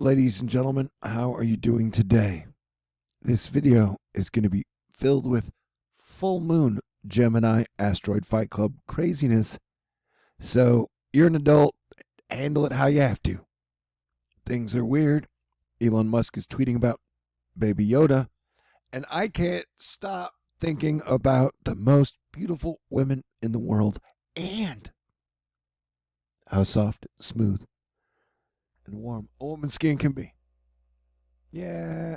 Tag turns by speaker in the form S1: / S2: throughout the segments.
S1: Ladies and gentlemen, how are you doing today? This video is going to be filled with full moon Gemini asteroid fight club craziness. So you're an adult, handle it how you have to. Things are weird. Elon Musk is tweeting about Baby Yoda, and I can't stop thinking about the most beautiful women in the world and how soft, smooth, and warm a woman's skin can be. Yeah.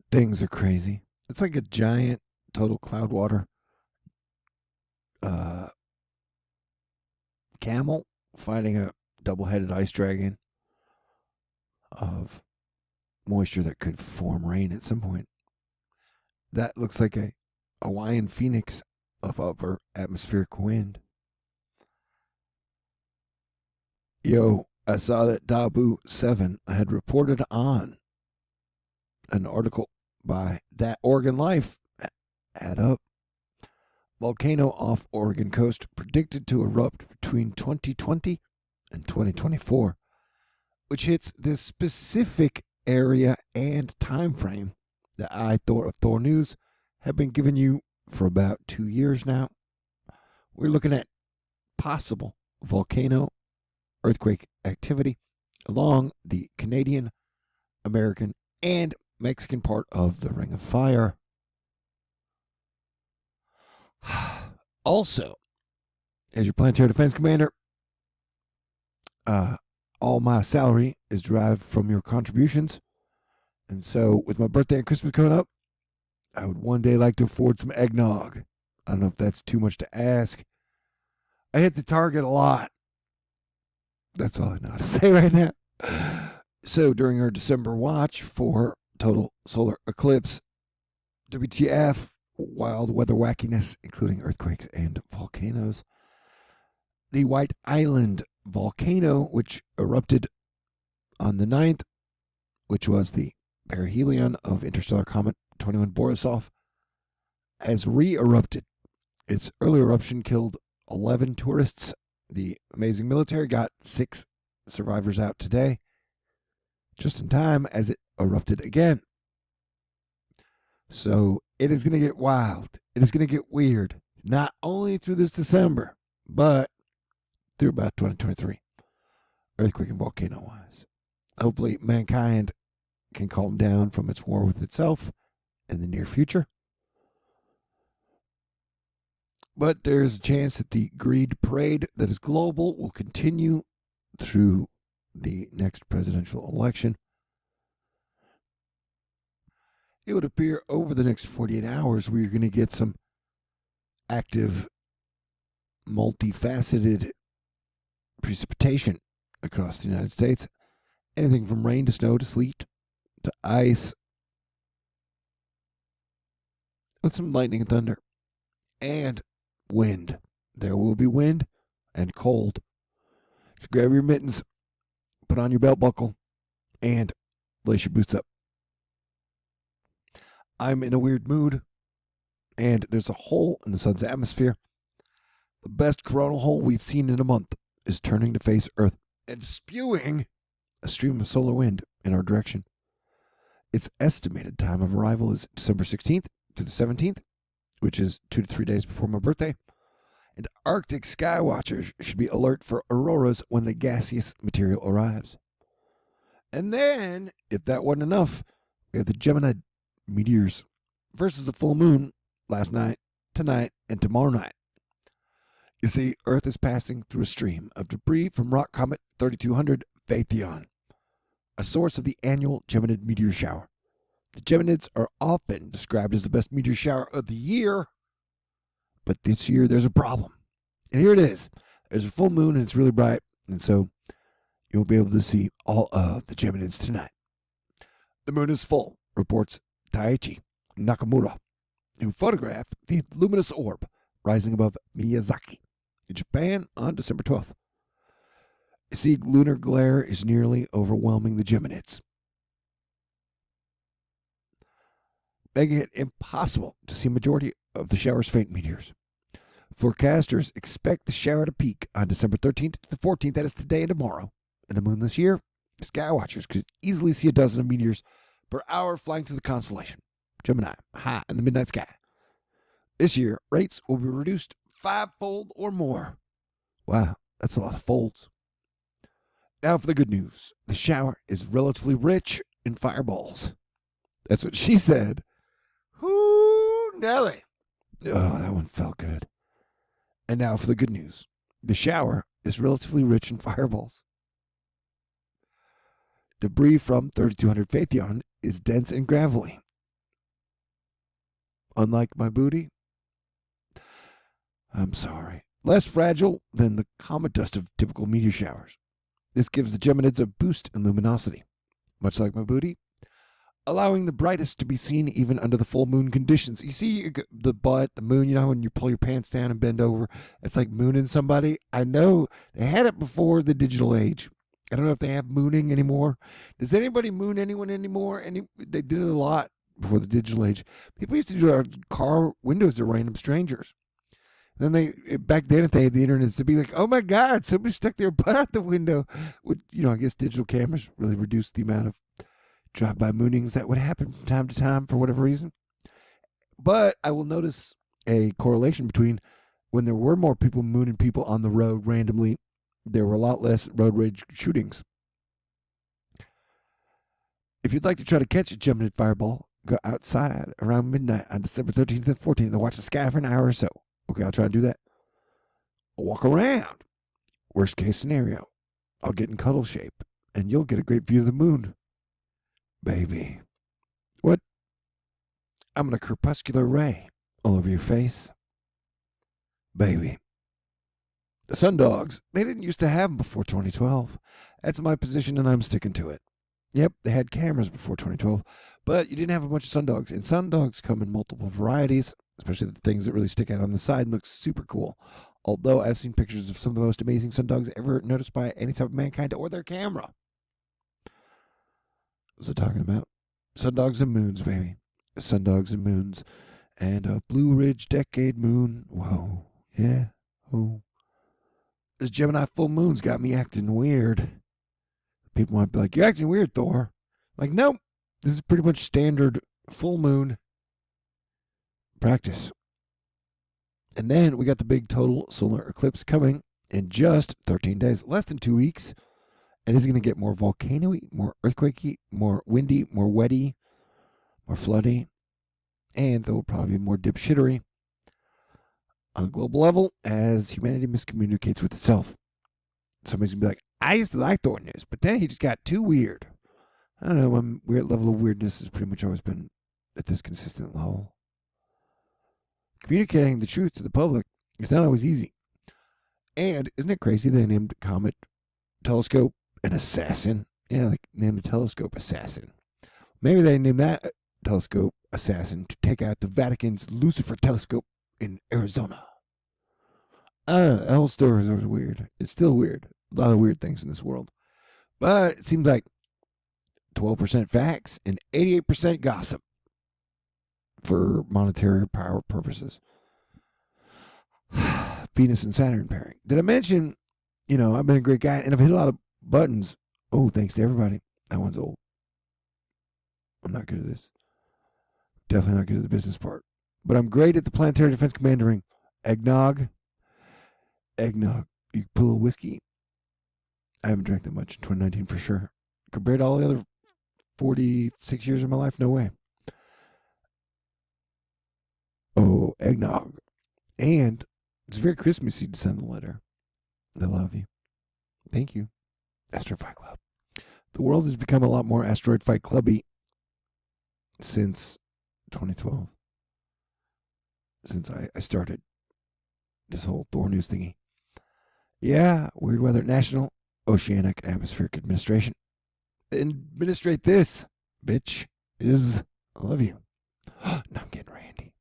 S1: Things are crazy. It's like a giant total cloud water camel fighting a double-headed ice dragon of moisture that could form rain at some point. That looks like a Hawaiian phoenix of upper atmospheric wind. Yo, I saw that Dabu7 had reported on an article by That Oregon Life. Add up. Volcano off Oregon coast predicted to erupt between 2020 and 2024, which hits this specific area and time frame that I, Thor of THORnews, have been giving you for about 2 years now. We're looking at possible volcano earthquake activity along the Canadian, American, and Mexican part of the Ring of Fire. Also, as your planetary defense commander, all my salary is derived from your contributions. And so, with my birthday and Christmas coming up, I would one day like to afford some eggnog. I don't know if that's too much to ask. I hit the target a lot. That's all I know how to say right now. So, during our December watch for total solar eclipse, WTF, wild weather wackiness, including earthquakes and volcanoes. The White Island volcano, which erupted on the 9th, which was the perihelion of interstellar comet 21 Borisov, has re-erupted. Its early eruption killed 11 tourists. The amazing military got 6 survivors out today, just in time as it erupted again. So it is going to get wild. It is going to get weird, not only through this December, but through about 2023, earthquake and volcano-wise. Hopefully mankind can calm down from its war with itself in the near future. But there's a chance that the greed parade that is global will continue through the next presidential election. It would appear over the next 48 hours we're going to get some active, multifaceted precipitation across the United States. Anything from rain to snow to sleet to ice, with some lightning and thunder and wind. There will be wind and cold. So grab your mittens, put on your belt buckle, and lace your boots up. I'm in a weird mood, and there's a hole in the sun's atmosphere. The best coronal hole we've seen in a month is turning to face Earth and spewing a stream of solar wind in our direction. Its estimated time of arrival is December 16th to the 17th, which is 2 to 3 days before my birthday. And Arctic sky watchers should be alert for auroras when the gaseous material arrives. And then, if that wasn't enough, we have the Gemini meteors versus the full moon last night, tonight, and tomorrow night. You see, Earth is passing through a stream of debris from rock comet 3200 Phaethon, a source of the annual Geminid meteor shower. The Geminids are often described as the best meteor shower of the year, but this year there's a problem. And here it is. There's a full moon and it's really bright, and so you'll be able to see all of the Geminids tonight. The moon is full, reports Taichi Nakamura, who photographed the luminous orb rising above Miyazaki in Japan on December 12th. You see, lunar glare is nearly overwhelming the Geminids, making it impossible to see majority of the shower's faint meteors. Forecasters expect the shower to peak on December 13th to the 14th, that is today and tomorrow, and the moon this year Sky watchers could easily see a dozen of meteors per hour flying through the constellation Gemini, high in the midnight sky. This year, rates will be reduced 5-fold or more. Wow, that's a lot of folds. Now for the good news. The shower is relatively rich in fireballs. That's what she said. Whoo, Nelly. Oh, that one felt good. And now for the good news. The shower is relatively rich in fireballs. Debris from 3200 Phaethon is dense and gravelly. Unlike my booty, I'm sorry, less fragile than the comet dust of typical meteor showers. This gives the Geminids a boost in luminosity, much like my booty, allowing the brightest to be seen even under the full moon conditions. You see the butt, the moon, when you pull your pants down and bend over, it's like mooning somebody. I know they had it before the digital age. I don't know if they have mooning anymore. Does anybody moon anyone anymore? They did it a lot before the digital age. People used to do it on car windows to random strangers. And then back then, if they had the internet, to be like, oh my God, somebody stuck their butt out the window. I guess digital cameras really reduced the amount of drive-by moonings that would happen from time to time for whatever reason. But I will notice a correlation between when there were more people mooning people on the road randomly, there were a lot less road rage shootings. If you'd like to try to catch a Gemini fireball, go outside around midnight on December 13th and 14th and watch the sky for an hour or so. Okay, I'll try to do that. I'll walk around. Worst case scenario, I'll get in cuddle shape, and you'll get a great view of the moon. Baby. What? I'm in a crepuscular ray all over your face. Baby. The sundogs, they didn't used to have them before 2012. That's my position, and I'm sticking to it. Yep, they had cameras before 2012, but you didn't have a bunch of sundogs. And sundogs come in multiple varieties, especially the things that really stick out on the side and look super cool. Although I've seen pictures of some of the most amazing sundogs ever noticed by any type of mankind or their camera. What was I talking about? Sundogs and moons, baby. Sundogs and moons. And a Blue Ridge Decade moon. Whoa. Yeah. Oh. This Gemini full moon's got me acting weird. People might be like, you're acting weird, Thor. Like, nope. This is pretty much standard full moon practice. And then we got the big total solar eclipse coming in just 13 days, less than 2 weeks. And it's going to get more volcano-y, more earthquakey, more windy, more wetty, more floody. And there will probably be more dipshittery on a global level as humanity miscommunicates with itself. Somebody's going to be like, I used to like THORnews, but then he just got too weird. I don't know, my weird level of weirdness has pretty much always been at this consistent level. Communicating the truth to the public is not always easy. And isn't it crazy they named Comet Telescope an assassin? Yeah, like named a telescope assassin. Maybe they named that telescope assassin to take out the Vatican's Lucifer telescope in Arizona. I don't know, the whole story is always weird. It's still weird. A lot of weird things in this world. But it seems like 12% facts and 88% gossip for monetary power purposes. Venus and Saturn pairing. Did I mention, I've been a great guy and I've hit a lot of buttons. Oh, thanks to everybody. That one's old. I'm not good at this. Definitely not good at the business part. But I'm great at the planetary defense commandering. Eggnog. You put a little whiskey. I haven't drank that much in 2019 for sure. Compared to all the other 46 years of my life, no way. Oh, eggnog. And it's very Christmassy to send a letter. I love you. Thank you. Asteroid Fight Club. The world has become a lot more Asteroid Fight Clubby since 2012. Since I started this whole THORnews thingy. Yeah, weird weather. National Oceanic Atmospheric Administration. Administrate this, bitch. I love you. Now I'm getting randy.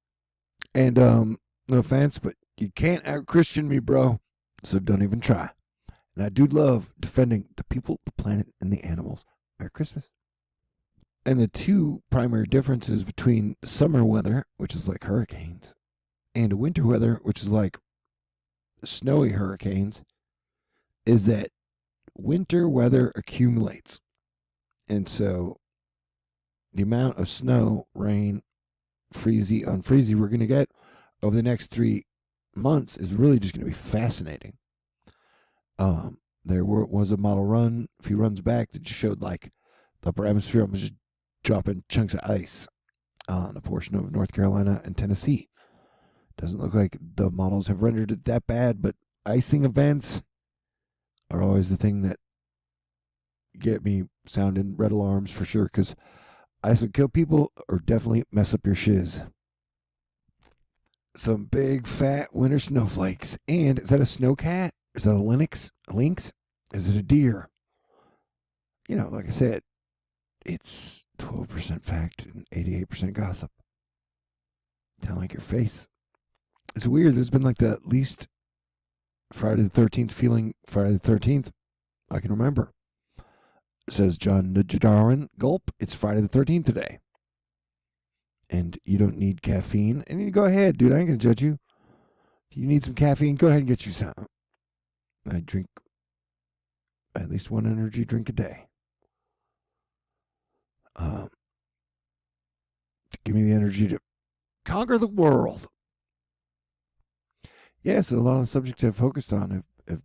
S1: And, no offense, but you can't out-Christian me, bro. So don't even try. And I do love defending the people, the planet, and the animals. Merry Christmas. And the two primary differences between summer weather, which is like hurricanes, and winter weather, which is like snowy hurricanes, is that winter weather accumulates. And so the amount of snow, rain, freezy, unfreezy we're going to get over the next 3 months is really just going to be fascinating. There was a model run a few runs back that just showed like the upper atmosphere was just dropping chunks of ice on a portion of North Carolina and Tennessee. Doesn't look like the models have rendered it that bad, but icing events are always the thing that get me sounding red alarms for sure, because ice will kill people or definitely mess up your shiz. Some big fat winter snowflakes. And is that a snowcat? Is that a lynx? Is it a deer? You know, like I said, it's 12% fact and 88% gossip. Sound like your face. It's weird. There's been like the least Friday the 13th feeling Friday the 13th I can remember. Says John Darwin. Gulp. It's Friday the 13th today. And you don't need caffeine. And you go ahead, dude. I ain't going to judge you. If you need some caffeine, go ahead and get you some. I drink at least one energy drink a day. Give me the energy to conquer the world. Yeah, so a lot of the subjects I've focused on have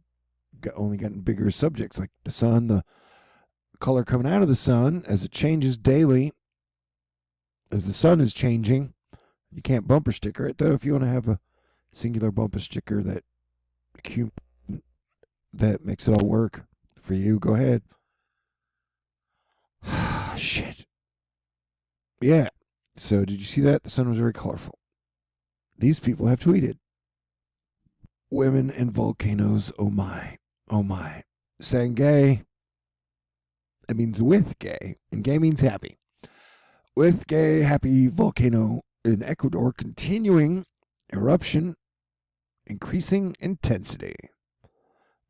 S1: only gotten bigger subjects, like the sun, the color coming out of the sun as it changes daily. As the sun is changing, you can't bumper sticker it, though. If you want to have a singular bumper sticker that makes it all work for you, go ahead. Shit. Yeah. So did you see that? The sun was very colorful. These people have tweeted. Women and volcanoes, oh my, oh my. Saying gay. It means with gay, and gay means happy. With gay, happy volcano in Ecuador continuing eruption, increasing intensity.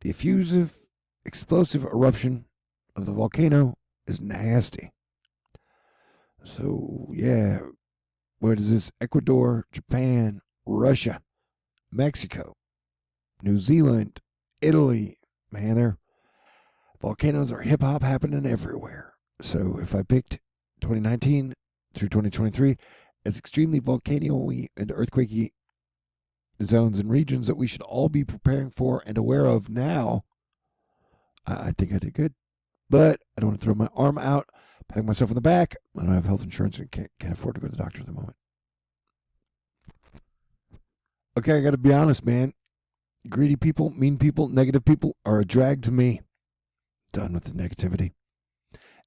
S1: The effusive, explosive eruption of the volcano is nasty. So, yeah, what is this? Ecuador, Japan, Russia, Mexico, New Zealand, Italy. Man, their volcanoes are hip-hop happening everywhere. So if I picked 2019 through 2023 as extremely volcano-y and earthquakey zones and regions that we should all be preparing for and aware of now, I think I did good. But I don't want to throw my arm out, patting myself on the back. I don't have health insurance and can't afford to go to the doctor at the moment. Okay, I got to be honest, man. Greedy people, mean people, negative people are a drag to me. Done with the negativity.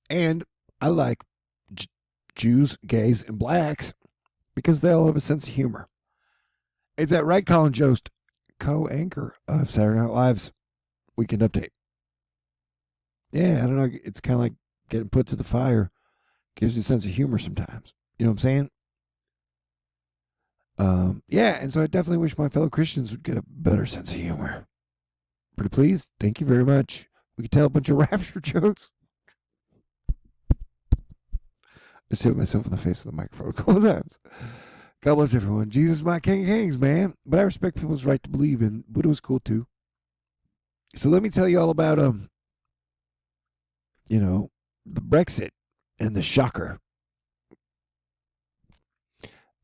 S1: And I like Jews, gays, and blacks because they all have a sense of humor. Ain't that right, Colin Jost, co-anchor of Saturday Night Live's Weekend Update? Yeah, I don't know. It's kind of like getting put to the fire. Gives you a sense of humor sometimes. You know what I'm saying? Yeah, and so I definitely wish my fellow Christians would get a better sense of humor. Pretty please? Thank you very much. We could tell a bunch of rapture jokes. I just hit myself in the face with the microphone a couple of times. God bless everyone. Jesus, my King of Kings, man. But I respect people's right to believe, and Buddha was cool too. So let me tell you all about the Brexit and the shocker.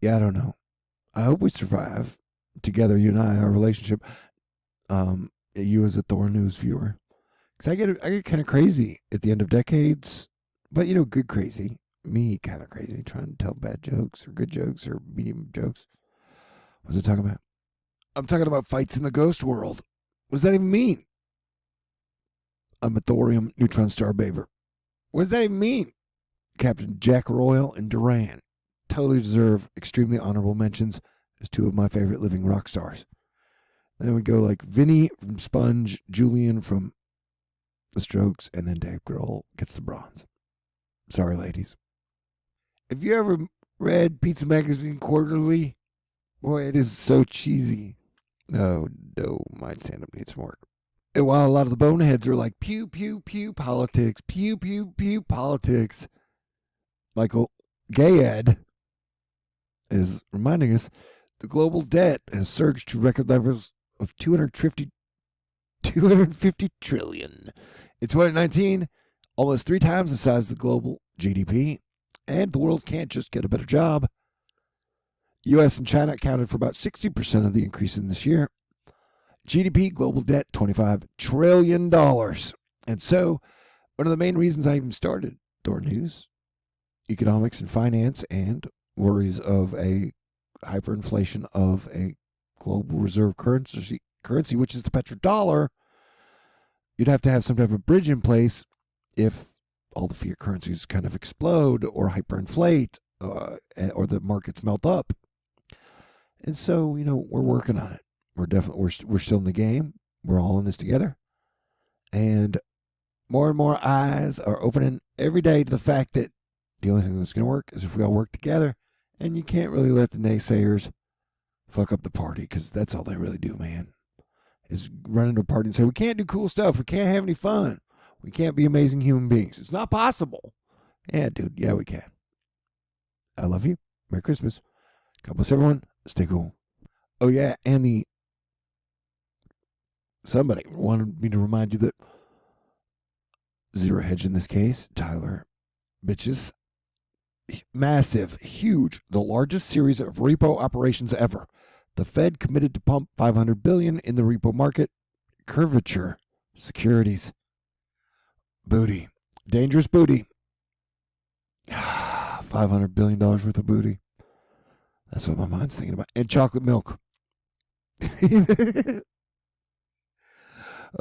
S1: Yeah, I don't know. I hope we survive together, you and I, our relationship. You as a THORnews viewer, because I get kind of crazy at the end of decades, but good crazy. Me kind of crazy, trying to tell bad jokes or good jokes or medium jokes. What was I talking about? I'm talking about fights in the ghost world. What does that even mean? I'm a thorium neutron star baber. What does that even mean? Captain Jack Royal and Duran totally deserve extremely honorable mentions as two of my favorite living rock stars. Then we go like Vinny from Sponge, Julian from The Strokes, and then Dave Grohl gets the bronze. Sorry, ladies. Have you ever read Pizza Magazine Quarterly? Boy, it is so cheesy. Oh, no, my stand-up needs some work. And while a lot of the boneheads are like, pew, pew, pew, politics, pew, pew, pew, politics, Michael Gayed is reminding us the global debt has surged to record levels of 250 trillion. In 2019, almost 3 times the size of the global GDP, and the world can't just get a better job. U.S. and China accounted for about 60% of the increase in this year. GDP, global debt, $25 trillion. And so, one of the main reasons I even started THORnews, economics and finance, and worries of a hyperinflation of a global reserve currency, which is the petrodollar, you'd have to have some type of bridge in place if all the fiat currencies kind of explode or hyperinflate or the markets melt up. And so, we're working on it. We're still in the game. We're all in this together. And more eyes are opening every day to the fact that the only thing that's going to work is if we all work together. And you can't really let the naysayers fuck up the party, because that's all they really do, man. Is run into a party and say, we can't do cool stuff. We can't have any fun. We can't be amazing human beings. It's not possible. Yeah, dude. Yeah, we can. I love you. Merry Christmas. God bless everyone. Stay cool. Oh, yeah. And somebody wanted me to remind you that Zero Hedge in this case, Tyler, bitches, massive, huge, the largest series of repo operations ever. The Fed committed to pump $500 billion in the repo market. Curvature securities. Booty. Dangerous booty. $500 billion worth of booty. That's what my mind's thinking about. And chocolate milk.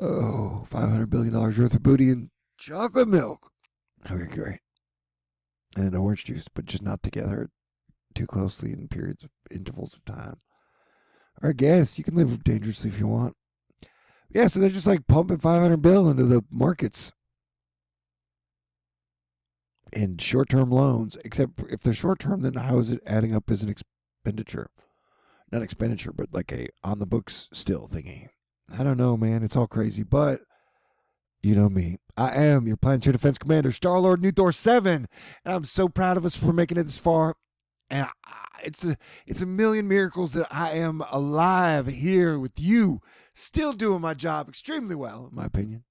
S1: Oh, $500 billion worth of booty and chocolate milk. Okay, great. And orange juice, but just not together too closely in intervals of time. Or I guess you can live dangerously if you want. Yeah, so they're just like pumping $500 billion into the markets in short-term loans. Except if they're short-term, then how is it adding up as an expenditure? Not expenditure, but like a on-the-books still thingy. I don't know, man. It's all crazy, but you know me. I am your Planetary Defense Commander, Star-Lord New Thor 7, and I'm so proud of us for making it this far. And it's a million miracles that I am alive here with you, still doing my job extremely well, in my opinion.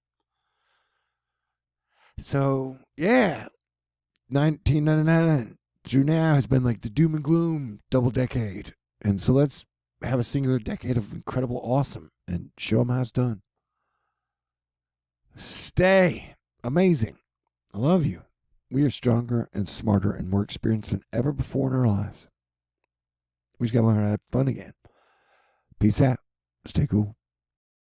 S1: So, yeah, 1999 through now has been like the doom and gloom double decade. And so let's have a singular decade of incredible awesome and show them how it's done. Stay amazing. I love you. We are stronger and smarter and more experienced than ever before in our lives. We just got to learn how to have fun again. Peace out. Stay cool.